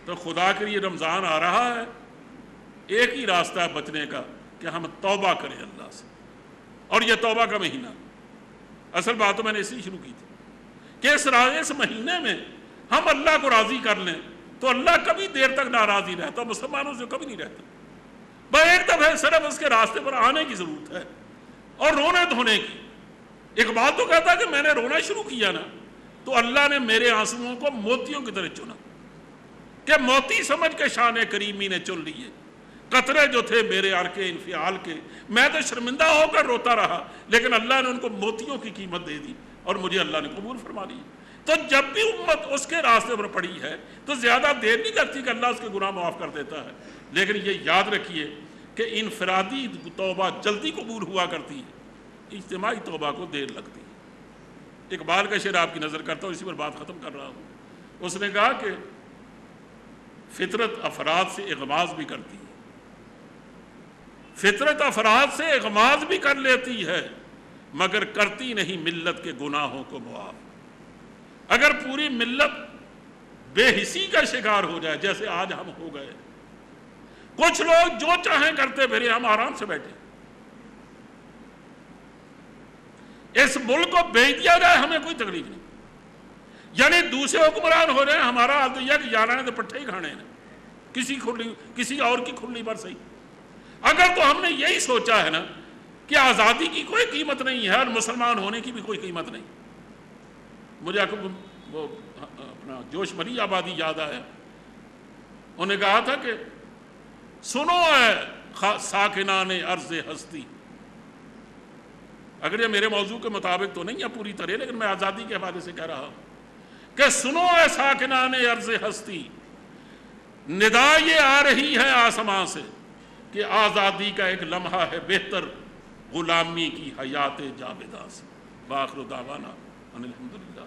تو خدا کے لیے رمضان آ رہا ہے، ایک ہی راستہ ہے بچنے کا کہ ہم توبہ کریں اللہ سے، اور یہ توبہ کا مہینہ۔ اصل بات تو میں نے اس لیے شروع کی تھی کہ اس مہینے میں ہم اللہ کو راضی کر لیں تو اللہ کبھی دیر تک ناراض ہی رہتا، مسلمانوں سے کبھی نہیں رہتا۔ بس ایک دفعہ صرف اس کے راستے پر آنے کی ضرورت ہے اور رونے دھونے کی۔ اقبال تو کہتا کہ میں نے رونا شروع کیا نا تو اللہ نے میرے آنسوؤں کو موتیوں کی طرح چنا، کہ موتی سمجھ کے شان کریمی نے چن لیے قطرے جو تھے میرے عرق انفعال کے، میں تو شرمندہ ہو کر روتا رہا لیکن اللہ نے ان کو موتیوں کی قیمت دے دی اور مجھے اللہ نے قبول فرما لی۔ تو جب بھی امت اس کے راستے پر پڑی ہے تو زیادہ دیر نہیں لگتی کہ اللہ اس کے گناہ معاف کر دیتا ہے، لیکن یہ یاد رکھیے کہ انفرادی توبہ جلدی قبول ہوا کرتی ہے، اجتماعی توبہ کو دیر لگتی ہے۔ اقبال کا شعر آپ کی نظر کرتا ہوں، اسی پر بات ختم کر رہا ہوں۔ اس نے کہا کہ فطرت افراد سے اغماض بھی کرتی ہے، فطرت افراد سے اغماض بھی کر لیتی ہے مگر کرتی نہیں ملت کے گناہوں کو معاف۔ اگر پوری ملت بے حسی کا شکار ہو جائے جیسے آج ہم ہو گئے، کچھ لوگ جو چاہیں کرتے پھرے، ہم آرام سے بیٹھے، اس ملک کو بیچ دیا جائے ہمیں کوئی تکلیف نہیں. یعنی دوسرے حکمران ہو رہے ہیں, ہمارا حال تو یہ کہ یاراں نے تو پٹھے ہی کھانے ہیں, کسی اور کی کھلی پر صحیح. اگر تو ہم نے یہی سوچا ہے نا کہ آزادی کی کوئی قیمت نہیں ہے اور مسلمان ہونے کی بھی کوئی قیمت نہیں. مجھے وہ اپنا جوش مری آبادی یاد آیا. انہوں نے کہا تھا کہ سنو اے ساکنان ارض ہستی, اگر یہ میرے موضوع کے مطابق تو نہیں ہے پوری طرح, لیکن میں آزادی کے حوالے سے کہہ رہا ہوں کہ سنو اے ساکنان ارض ہستی, ندا یہ آ رہی ہے آسمان سے کہ آزادی کا ایک لمحہ ہے بہتر غلامی کی حیات جاویداں سے. وآخر دعوانا ان الحمدللہ.